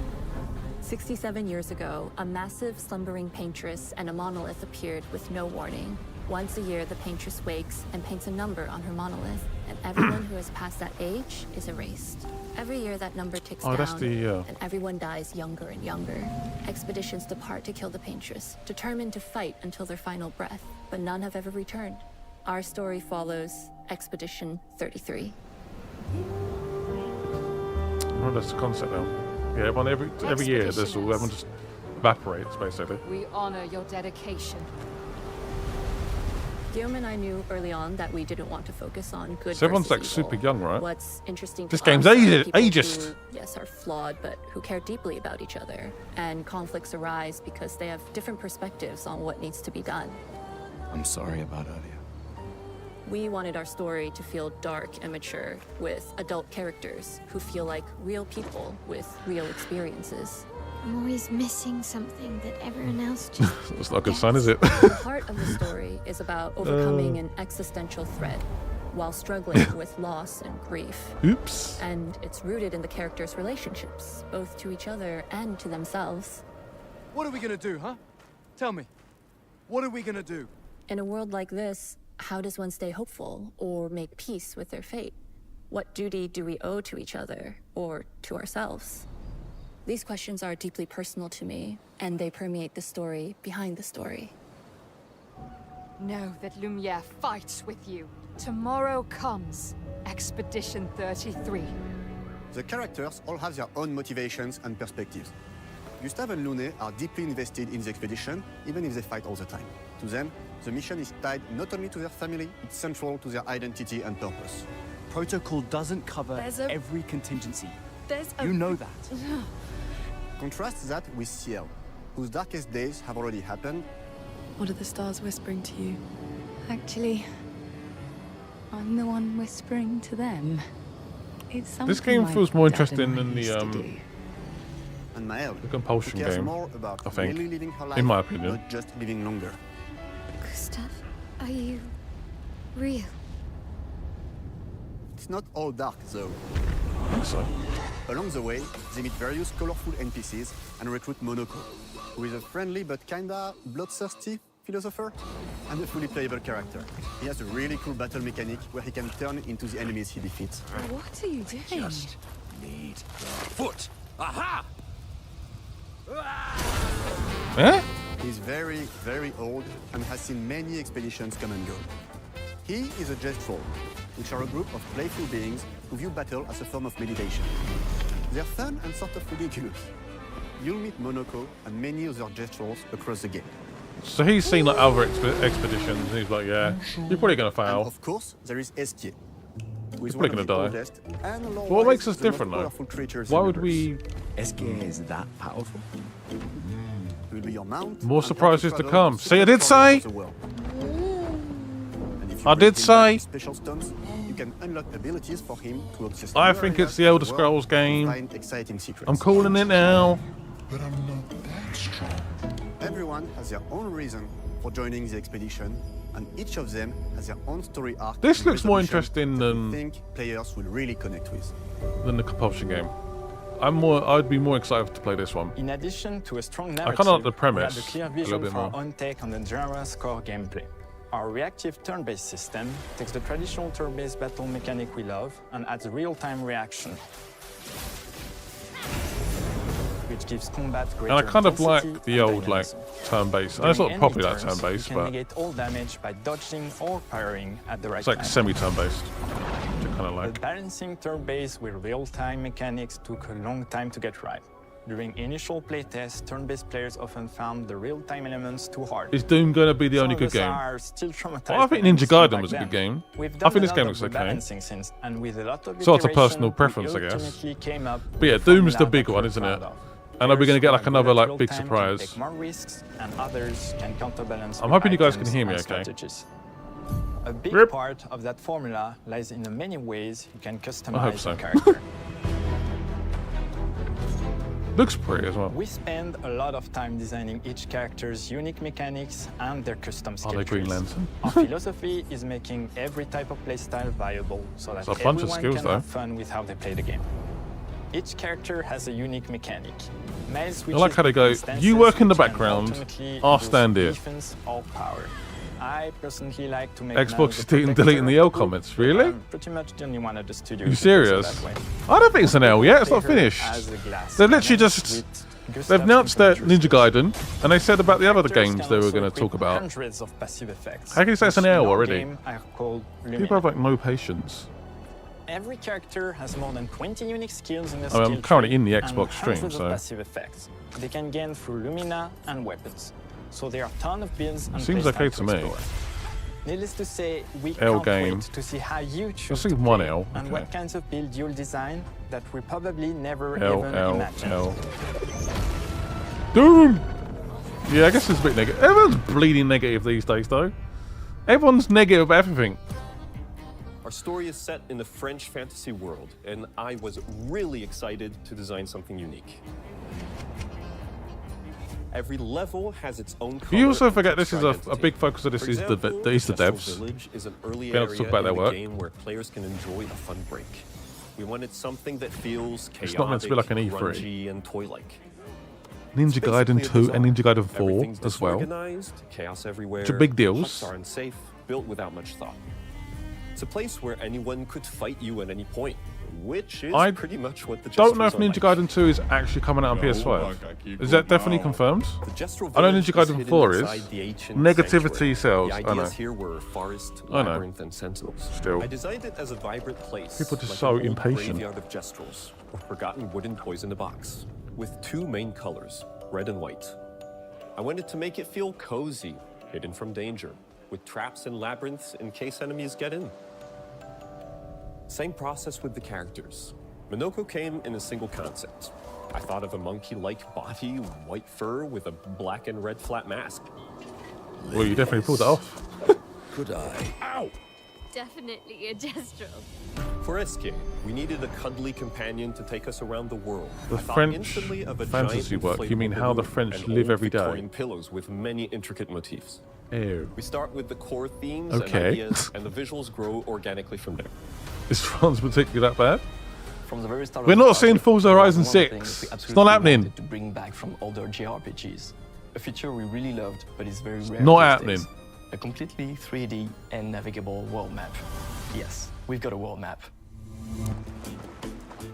67 years ago, a massive slumbering paintress and a monolith appeared with no warning. Once a year, the paintress wakes and paints a number on her monolith, and everyone who has passed that age is erased. Every year, that number ticks down, that's the, and everyone dies younger and younger. Expeditions depart to kill the paintress, determined to fight until their final breath, but none have ever returned. Our story follows Expedition 33. Oh, that's the concept now. Yeah, everyone, every year, this all everyone just evaporates, basically. We honor your dedication. Guillaume and I knew early on that we didn't want to focus on good So everyone's versus like evil. super young, right? What's interesting to This us game's are ageist. people Ageist. who, yes, are flawed, but who care deeply about each other. And conflicts arise because they have different perspectives on what needs to be done. I'm sorry about earlier. We wanted our story to feel dark and mature, with adult characters who feel like real people with real experiences. I'm always missing something that everyone else just That's not a good sign, is it? The heart of the story is about overcoming an existential threat while struggling with loss and grief. Oops. And it's rooted in the characters' relationships, both to each other and to themselves. What are we gonna do, huh? Tell me. What are we gonna do? In a world like this, how does one stay hopeful or make peace with their fate? What duty do we owe to each other or to ourselves? These questions are deeply personal to me, and they permeate the story behind the story. Know that Lumiere fights with you. Tomorrow comes Expedition 33. The characters all have their own motivations and perspectives. Gustave and Lune are deeply invested in the expedition, even if they fight all the time. To them, the mission is tied not only to their family, it's central to their identity and purpose. Protocol doesn't cover There's a- every contingency. There's You know that. Contrast that with Ciel, whose darkest days have already happened. What are the stars whispering to you? Actually, I'm the one whispering to them. It's something This game my feels more dad and interesting I than used to the do. And Maëlle, the compulsion who cares game, more about I think, really living her life, in my opinion. not just living longer. Gustav, are you real? It's not all dark, though. I think so. Along the way, they meet various colorful NPCs and recruit Monoko, who is a friendly but kinda bloodthirsty philosopher and a fully playable character. He has a really cool battle mechanic where he can turn into the enemies he defeats. What are you doing? Just need the foot. Aha! Eh? He's very, very old and has seen many expeditions come and go. He is a Gestrol, which are a group of playful beings who view battle as a form of meditation. They're fun and sort of ridiculous. You'll meet Monoko and many other Gestrols across the game. So he's seen like other expeditions, and he's like, yeah, you're probably gonna And fail. of course, there is Estier, who is You're probably one of gonna the die. oldest and But what lore-wise makes us the most different though? powerful creatures Why in the would we? Eskier is that powerful? Will be your mount. More and help surprises you to travel come. to See, I different did corners say. of the world. And if you I bring did him say. back special stones, you can unlock abilities for him to access I new think areas it's the of Elder world Scrolls and game. find exciting secrets. I'm calling it now. But I'm not that strong. Everyone has their own reason for joining the expedition, and each of them has their own story arc. This and looks more resolution interesting that I than think players will really connect with. the compulsion game. I'd be more excited to play this one. In addition to a strong I narrative, kinda like the we premise had a clear a vision little bit for our more. own take on the genre's core gameplay. Our reactive turn-based system takes the traditional turn-based battle mechanic we love and adds real-time reaction, which gives combat greater And I kind of intensity like the and old like dynamism. turn-based. During It's not enemy properly like turns, turn-based, you can but negate all damage by dodging or parrying at the right it's like time. semi-turn-based, which I kind of like. But balancing turn-based with real-time mechanics took a long time to get right. During initial playtests, turn-based players often found the real-time elements too hard. Is Doom going to be the Some only of good us game? are still traumatized Well, I think by Ninja what we Gaiden saw was a back good then. game. We've I done think a this lot game of looks okay. rebalancing since, and with a lot of So it's a iteration, personal we preference, I guess. ultimately came up But yeah, with a Doom is the formula big that one, we're isn't it? proud of. And are we going to get like Players who are another good at like big real-time can surprise? take more risks, and others can counterbalance I'm with hoping you guys can items hear me and okay. strategies. A big Rip. part of that formula lies in the many ways you can I hope customize so. your character. Looks pretty as well. We spend a lot of time designing each character's unique mechanics and their custom Are skill they Green trees. Lantern? Our philosophy is making every type of playstyle viable so that It's a bunch of everyone skills, can though. have fun with how they play the game. Each character has a unique mechanic. Miles I like how they go, you work in the background, I'll stand here. Defense or power. I personally like to make Xbox Miles is the deleting the L protector, comments, really? I'm pretty much the only one at the studio. Are you who thinks of serious? that way. I don't think it's an L yet, it's not Play her finished. as a glass They've literally cannon just, with they've Gustav's announced that infantry Ninja Gaiden, and they said about the other Characters games can they were also going to talk equip about. hundreds of passive effects, How can you say it's an which L in our already? game are called People Lumina. have like no patience. Every character has more than 20 unique skills in the I mean, skill I'm currently tree in the and Xbox stream, hundreds of so- passive effects. They can gain through Lumina and weapons. So there are a ton of builds and Seems playstyles okay to me. explore. Needless to say, we L can't game. wait to see how you choose see to one play L, and okay. what kinds of build you'll design that we probably never L, even L, imagined. L. Doom! Yeah, I guess it's a bit negative. Everyone's bleeding negative these days, though. Everyone's negative about everything. Our story is set in the French fantasy world, and I was really excited to design something unique. Every level has its own color. You also and forget this is texture a identity. big focus of this For is example, the Easter Kestrel devs. Village is an early Being able to area talk about in their the work. game where players can enjoy a fun break. We wanted something that feels chaotic, It's not meant to be like an E3. grungy, and toy-like. Ninja It's Gaiden basically a 2 and Ninja Gaiden 4 Everything's as well. disorganized, chaos everywhere. Which are big deals. Huts are unsafe, built without much thought. It's a place where anyone could fight you at any point, which is I pretty much what the Don't know if Jestrels are Ninja like. Gaiden 2 is actually coming out on No, PS5. I keep Is that going definitely now. confirmed? The Jestrel I know Village Ninja is Gaiden hidden 4 is. inside the ancient Negativity sanctuary. sells, The I know. ideas here were forest, I know. labyrinth, and sentinels. Still. I designed it as a vibrant place. People just like so an old impatient. Graveyard of Jestrels, or forgotten wooden toys in a box, with two main colors, red and white. I wanted to make it feel cozy, hidden from danger, with traps and labyrinths in case enemies get in. Same process with the characters. Minoko came in a single concept. I thought of a monkey-like body, white fur with a black and red flat mask. Well, you definitely pulled that off. Could I? Ow! Definitely a Destro. For Eske, we needed a cuddly companion to take us around the world. The I thought French instantly of a fantasy giant work. You mean inflatable how the balloon French and live old every day? Victorian pillows with many intricate motifs. Ew. We start with the core themes Okay. and ideas, and the visuals grow organically from there. Is France particularly that bad? From the very start We're of the not seeing project, Forza there was Horizon one thing 6. we It's absolutely not happening. wanted to bring back from older JRPGs. A feature we really loved, but is very rare. Not these happening. days. A completely 3D and navigable world map. Yes, we've got a world map.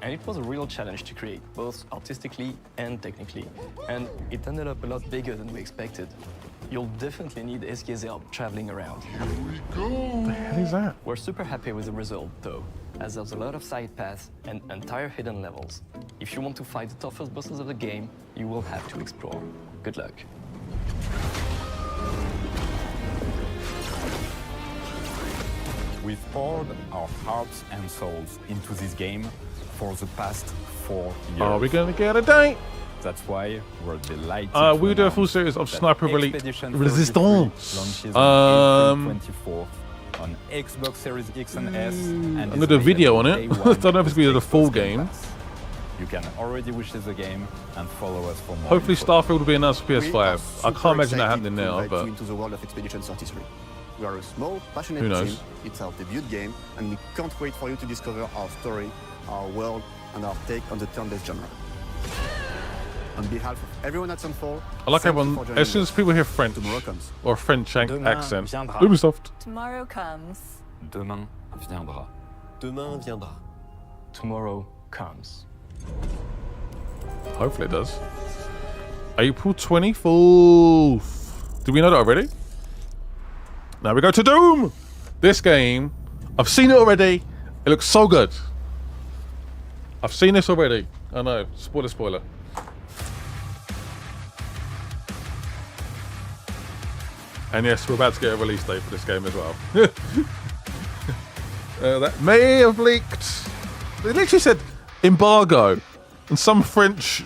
And it was a real challenge to create, both artistically and technically. And it ended up a lot bigger than we expected. You'll definitely need Eske's help traveling around. What the hell is that? We're super happy with the result, though, as there's a lot of side paths and entire hidden levels. If you want to fight the toughest bosses of the game, you will have to explore. Good luck. We've poured our hearts and souls into this game for the past 4 years. Are we going to get a date? That's why we're delighted. We'll do a full series of Sniper Elite Expedition Resistance. launches on April 24th on Xbox Series X and S. And I'm going to do a video on it. I don't know if it's going to be the full game. You can already wishlist the game and follow us for more. Hopefully info. Starfield will be announced for PS5. I can't imagine that happening now, to but into the world of Expedition 33. We are a small, passionate Who knows? team. It's our debut game, and we can't wait for you to discover our story, our world, and our take on the turn-based genre. On behalf of everyone at Sunfall, I like thank you everyone. for joining As soon as us. people hear French Tomorrow comes. or French Demain accent, viendra. Ubisoft. Tomorrow comes. Demain viendra. Demain viendra. Tomorrow comes. Hopefully it does. April 24th. Do we know that already? Now we go to Doom. This game, I've seen it already. It looks so good. I've seen this already. I know. Spoiler. And yes, we're about to get a release date for this game as well. That may have leaked. They literally said embargo, and some French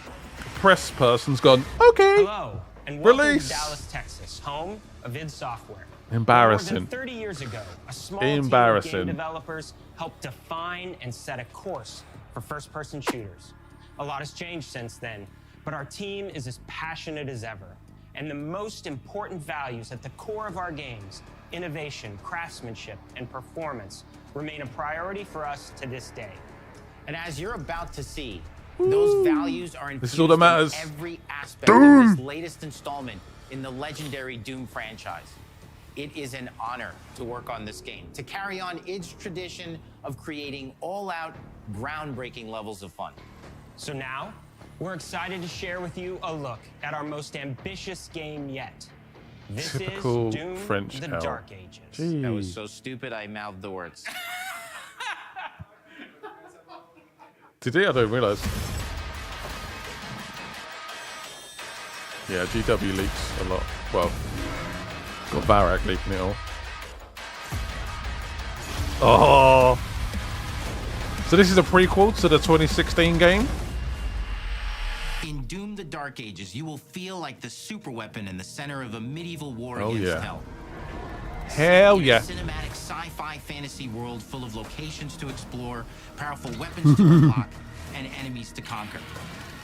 press person's gone, okay, Hello, and welcome release. to Dallas, Texas, home of id Software. Embarrassing. More than 30 years ago, a small team of Embarrassing. game developers helped define and set a course for first-person shooters. A lot has changed since then, but our team is as passionate as ever. And the most important values at the core of our games, innovation, craftsmanship, and performance, remain a priority for us to this day. And as you're about to see, those values are This is all that matters. in every aspect Doom. of this latest installment in the legendary Doom franchise. It is an honor to work on this game, to carry on its tradition of creating all-out, groundbreaking levels of fun. So now, we're excited to share with you a look at our most ambitious game yet. This Typical is Doom: French The hell. Dark Ages. That was Jeez. so stupid I mouthed the words. Did he? I don't realise. Yeah, GW leaks a lot. Well, got Varak leaking it all. Oh! So this is a prequel to the 2016 game? In Doom: The Dark Ages, you will feel like the superweapon in the center of a medieval war Oh, against yeah. hell. Hell yeah. Cinematic sci-fi fantasy world full of locations to explore, powerful weapons to unlock, and enemies to conquer.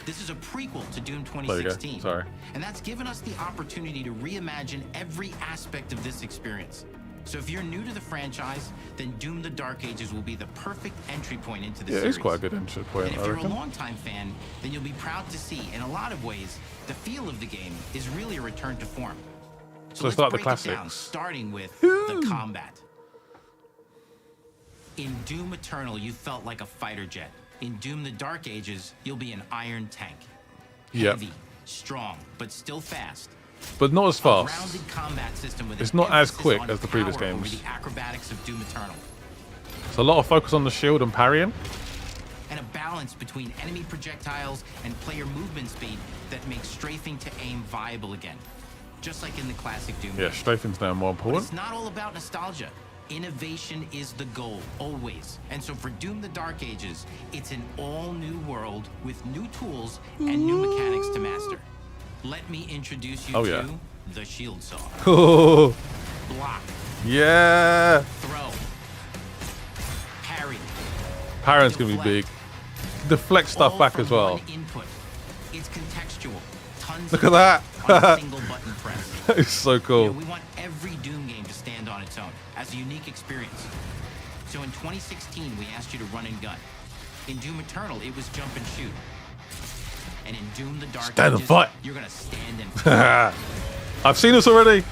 This is a prequel to Doom There you go. 2016. Sorry. And that's given us the opportunity to reimagine every aspect of this experience. So if you're new to the franchise, then Doom: The Dark Ages will be the perfect entry point into the Yeah, series. it's quite a good entry point, And if I you're a reckon. longtime fan, then you'll be proud to see, in a lot of ways, the feel of the game is really a return to form. So it's like the break it down, classics. starting with the combat. In Doom Eternal, you felt like a fighter jet. In Doom: The Dark Ages, you'll be an iron tank. Yep. Heavy, strong, but still fast. But not as A fast. rounded combat system with It's an not as emphasis quick on as the previous power over games. the acrobatics of Doom Eternal. It's a lot of focus on the shield and parrying. And a balance between enemy projectiles and player movement speed that makes strafing to aim viable again. Just like in the classic Doom Yeah, games. strafing's now more But important. it's not all about nostalgia. Innovation is the goal, always. And so for Doom the Dark Ages, it's an all-new world with new tools and new mechanics to master. Let me introduce you to the Shield Saw. Oh. Block. Yeah. Throw. Parry. Parry's gonna be big. Deflect stuff back as well. Input. It's contextual. Tons Look of at that. on a single button press. That is so cool. You know, we want every Doom game to stand on its own as a unique experience. So in 2016, we asked you to run and gun. In Doom Eternal, it was jump and shoot. And in Doom the Dark Stand and Ages, fight. you're gonna stand and fight. I've seen this already.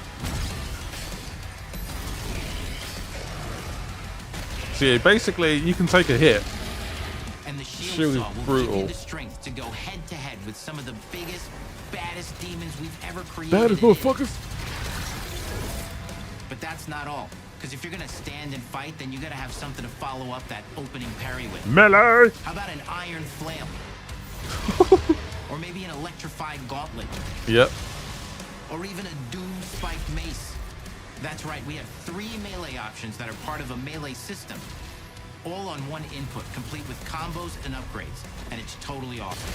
So yeah, basically you can take a hit. And the Shield Saw is will brutal. give you the strength to go head to head with some of the biggest, baddest demons we've ever created. Baddest motherfuckers. But that's not all. Because if you're gonna stand and fight, then you gotta have something to follow up that opening parry with. Melee. How about an iron flail? Or maybe an electrified gauntlet? Yep. Or even a Doom spiked mace? That's right, we have 3 melee options that are part of a melee system. All on one input, complete with combos and upgrades. And it's totally awesome.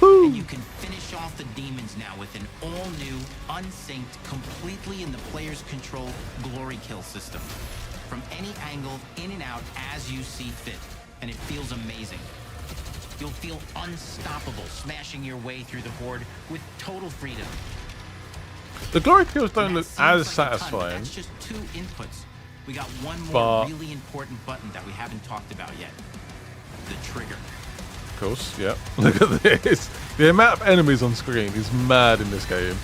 And you can finish off the demons now with an all-new, unsynced, completely in the player's control glory kill system. From any angle, in and out, as you see fit. And it feels amazing. You'll feel unstoppable, smashing your way through the horde with total freedom. The glory kills don't look as Seems like a ton, but satisfying. that's just 2 inputs. We got one more But- really important button that we haven't talked about yet. The trigger. Of course, yep. Look at this. The amount of enemies on screen is mad in this game.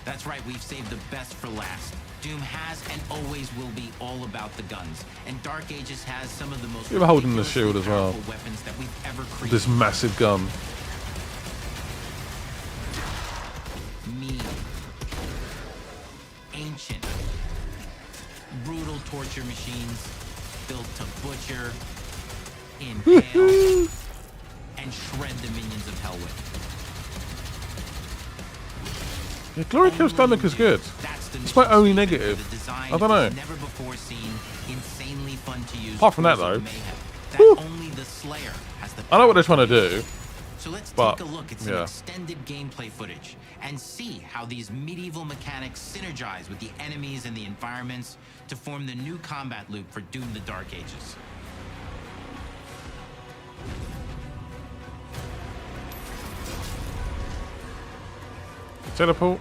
That's right, we've saved the best for last. Doom has and always will be all about the guns. And Dark Ages has some of the most You're holding the ridiculously shield as well. powerful weapons that we've ever created. This massive gun. Mean. Ancient. Brutal torture machines built to butcher, impale, and shred the minions of hell with. Yeah, glory kills stomach is good. It's my only negative. I don't know. Never before seen, insanely fun to use. Apart from that though, That only the Slayer has the I know what they're trying to do. So let's but, take a look at some extended gameplay footage and see how these medieval mechanics synergize with the enemies and the environments to form the new combat loop for Doom the Dark Ages. Teleport.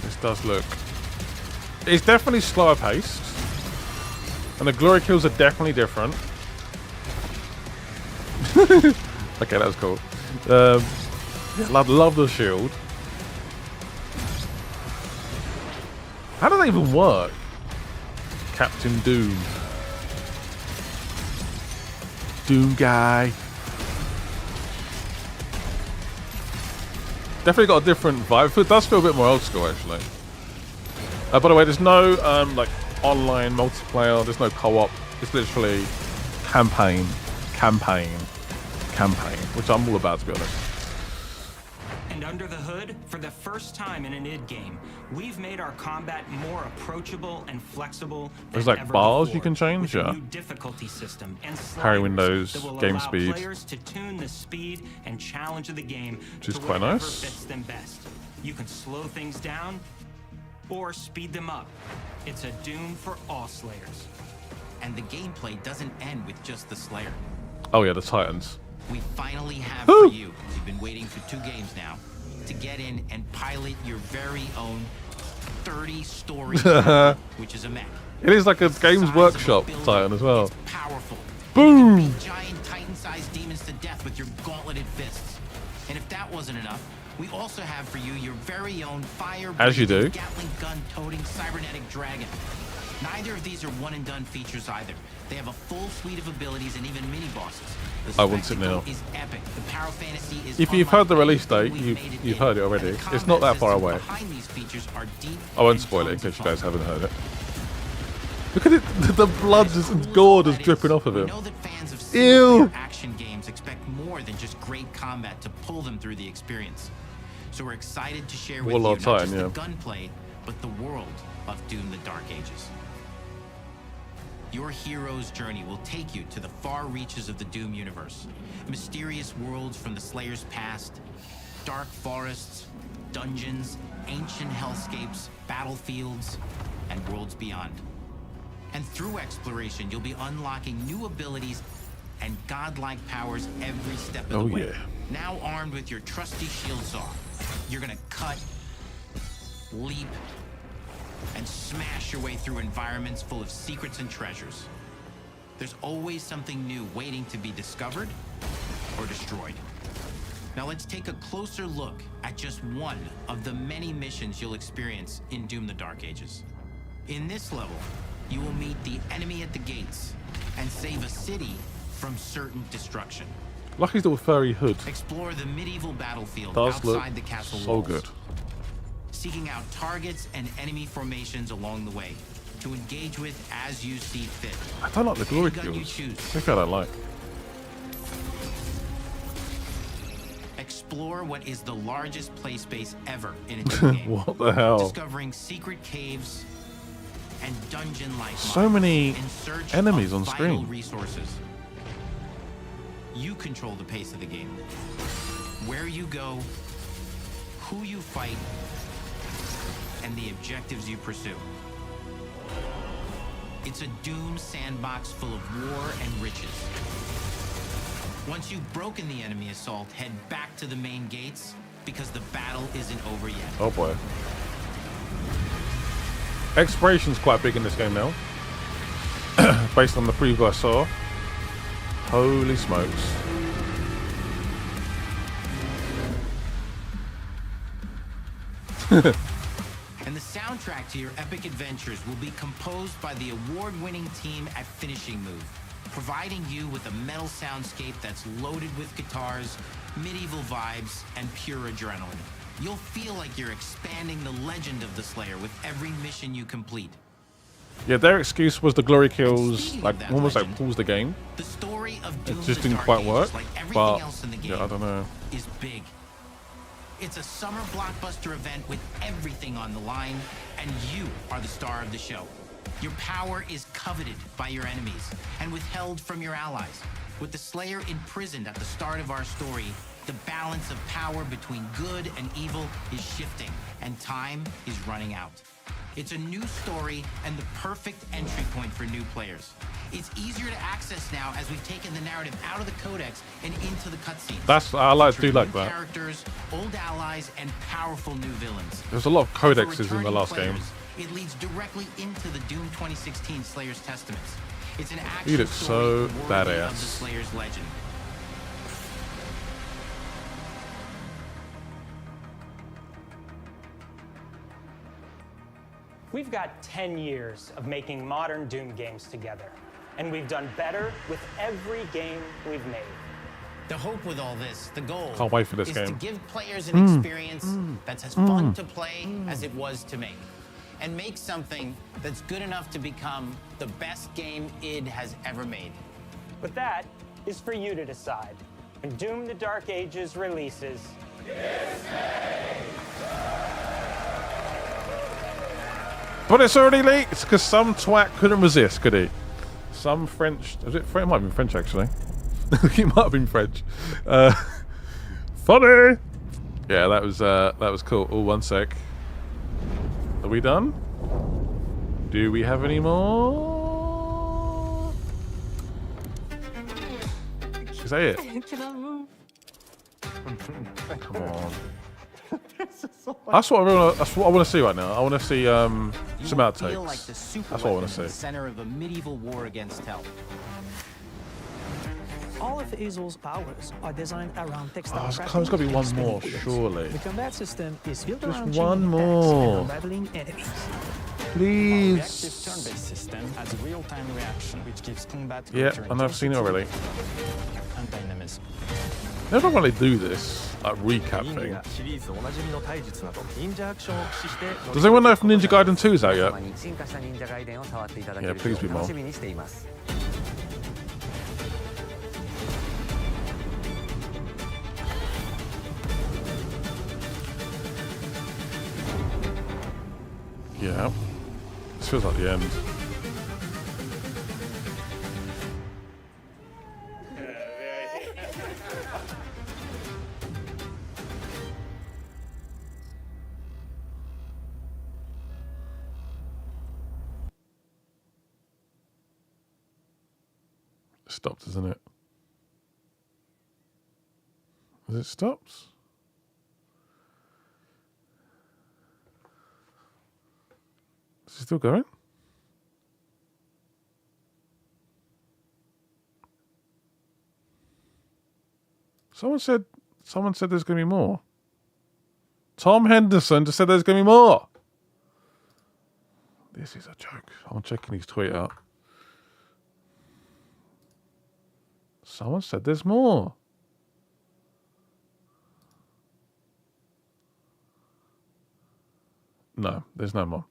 This does look. It's definitely slower paced. And the glory kills are definitely different. Okay, that was cool. Love the shield. How do they even work? Captain Doom. Doom guy. Definitely got a different vibe. It does feel a bit more old school, actually. By the way, there's no like online multiplayer. There's no co-op. It's literally campaign, which I'm all about, to be honest. And under the hood, for the first time in an id game, we've made our combat more approachable and flexible. There's than like ever bars before, you can change, with a yeah. new difficulty system and Parry sliders windows, that will game allow speed. players to tune the speed and challenge of the game Which is to quite whatever nice. fits them best. You can slow things down or speed them up. It's a Doom for all Slayers. And the gameplay doesn't end with just the Slayer. Oh yeah, the Titans. We finally have for you, you've been waiting for 2 games now, to get in and pilot your very own 30-story which is a mech. It is like a Games Workshop Titan as well. Powerful. Boom! Beat giant Titan-sized demons to death with your gauntleted fists. And if that wasn't enough, we also have for you your very own fire As you do. Gatling gun-toting cybernetic dragon. Neither of these are one-and-done features either. They have a full suite of abilities and even mini-bosses. I want it now. Is epic. The power fantasy is If you've heard the release date, you've heard it already. It's not that far away. behind these features are deep. I won't spoil it in case you guys haven't heard it. Look at it, the blood and gore is dripping off of him. Ew! Action games expect more than just great combat to pull them through the experience. So we're excited to share with Warlord you not Titan, just yeah. the gunplay, but the world of Doom: The Dark Ages. Your hero's journey will take you to the far reaches of the Doom universe. Mysterious worlds from the Slayer's past, dark forests, dungeons, ancient hellscapes, battlefields, and worlds beyond. And through exploration, you'll be unlocking new abilities and godlike powers every step of the way. Yeah. Now armed with your trusty shield saw, you're gonna cut, leap, and smash your way through environments full of secrets and treasures. There's always something new waiting to be discovered or destroyed. Now let's take a closer look at just one of the many missions you'll experience in Doom: The Dark Ages. In this level, you will meet the enemy at the gates and save a city from certain destruction. Like his little furry hood. Explore the medieval battlefield Does look outside the castle so walls, good. seeking out targets and enemy formations along the way to engage with as you see fit. I don't like the glory Any gun you kills. choose. Maybe I don't like. Explore what is the largest play space ever in a Doom game. What the hell? Discovering secret caves and dungeon-like So many in search enemies of on vital screen. resources. You control the pace of the game. Where you go, who you fight, and the objectives you pursue. It's a Doom sandbox full of war and riches. Once you've broken the enemy assault, head back to the main gates because the battle isn't over yet. Oh boy. Exploration's quite big in this game now. Based on the preview I saw. Holy smokes. And the soundtrack to your epic adventures will be composed by the award-winning team at Finishing Move, providing you with a metal soundscape that's loaded with guitars, medieval vibes, and pure adrenaline. You'll feel like you're expanding the legend of the Slayer with every mission you complete. Yeah, their excuse was the glory kills, like almost like pulls the game. The story of Doom: It just The didn't Dark quite Ages, work. like everything But else in the game, yeah, I don't know. is big. It's a summer blockbuster event with everything on the line, and you are the star of the show. Your power is coveted by your enemies and withheld from your allies. With the Slayer imprisoned at the start of our story, the balance of power between good and evil is shifting, and time is running out. It's a new story and the perfect entry point for new players. It's easier to access now as we've taken the narrative out of the codex and into the cutscenes. That's I like do Featuring like new that. characters, old allies, and powerful new villains. There's a lot of For codexes in the returning last players, game. It leads directly into the Doom 2016 Slayer's Testaments. It's an He action looks story so worthy badass. of the Slayer's legend. We've got 10 years of making modern Doom games together, and we've done better with every game we've made. The hope with all this, the goal, Can't wait for this is game. to give players an experience that's as fun to play as it was to make. And make something that's good enough to become the best game id has ever made. But that is for you to decide. When Doom: The Dark Ages releases, But it's already leaked because some twat couldn't resist, could he? Some French. Was it French? It might have been French actually. It might have been French. Funny. Yeah, that was cool. Oh, one sec. Are we done? Do we have any more? Is that it? Can I move? Come on. That's what I want to see right now. I want to see some outtakes. Feel like the super That's what I want to weapon in the see. center of a medieval war against hell. All of Hazel's powers are designed around textile Oh, crafting there's got to be and one extending more, bullets. surely. The combat system is built Just around one chaining attacks more. and unraveling enemies. Please. Reactive turn-based system has real-time reaction, which gives combat Yeah, greater I know I've seen it already. and dynamism. Never really do this, like recap thing. シリーズおなじみの体術など忍者アクションを駆使して Does anyone know if Ninja Gaiden 2 is out yet? 進化した忍者ガイデンを触っていただけ Yeah, る please be と more. 楽しみにしています Yeah. feels like the end. Stopped, isn't it? Has it stopped? Is it still going? Someone said there's going to be more. Tom Henderson just said there's going to be more. This is a joke. I'm checking his tweet out. Someone said there's more. No, there's no more.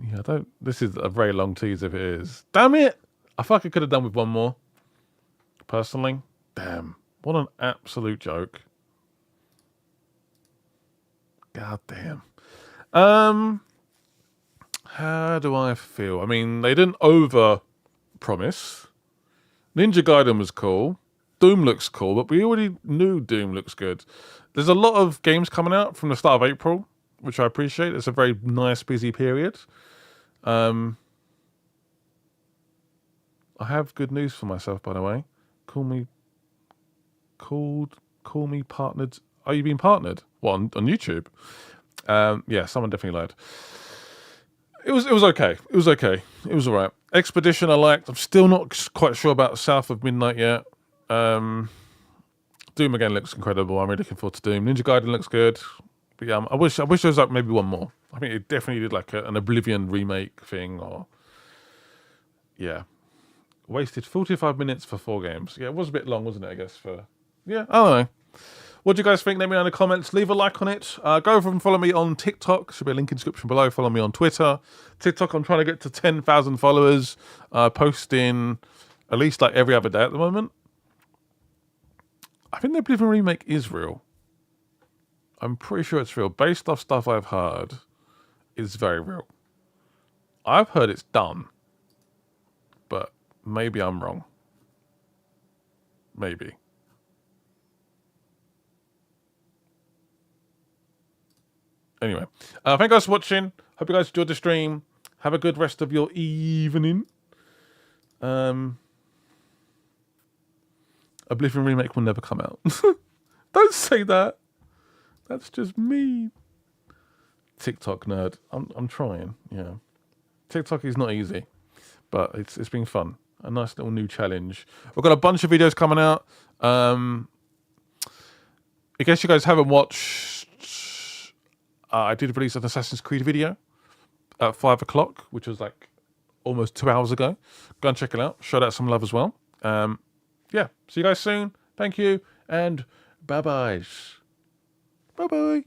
Yeah, I don't. This is a very long tease if it is. Damn it! I feel like I could have done with one more. Personally, damn, what an absolute joke. God damn. How do I feel? I mean, they didn't over-promise. Ninja Gaiden was cool. Doom looks cool, but we already knew Doom looks good. There's a lot of games coming out from the start of April, which I appreciate. It's a very nice, busy period. I have good news for myself, by the way. Call me partnered. Are you being partnered? What, on YouTube? Yeah, someone definitely lied. It was okay. It was okay. It was all right. Expedition I liked. I'm still not quite sure about South of Midnight yet. Doom again looks incredible. I'm really looking forward to Doom. Ninja Gaiden looks good. But yeah, I wish there was like maybe one more. I think it definitely did like an Oblivion remake thing, or yeah. Wasted 45 minutes for 4 games. Yeah, it was a bit long, wasn't it, I guess, for yeah, I don't know. What do you guys think? Let me know in the comments. Leave a like on it. Go over and follow me on TikTok. Should be a link in the description below. Follow me on Twitter. TikTok, I'm trying to get to 10,000 followers. Posting at least like every other day at the moment. I think the Oblivion remake is real. I'm pretty sure it's real. Based off stuff I've heard, it's very real. I've heard it's done. But maybe I'm wrong. Maybe. Anyway, thank you guys for watching. Hope you guys enjoyed the stream. Have a good rest of your evening. Oblivion remake will never come out. Don't say that. That's just mean. TikTok nerd. I'm trying. Yeah. TikTok is not easy, but it's been fun. A nice little new challenge. We've got a bunch of videos coming out. In case you guys haven't watched, I did release an Assassin's Creed video at 5 o'clock, which was like almost 2 hours ago. Go and check it out. Show that some love as well. Yeah. See you guys soon. Thank you. And bye-bye. Bye-bye.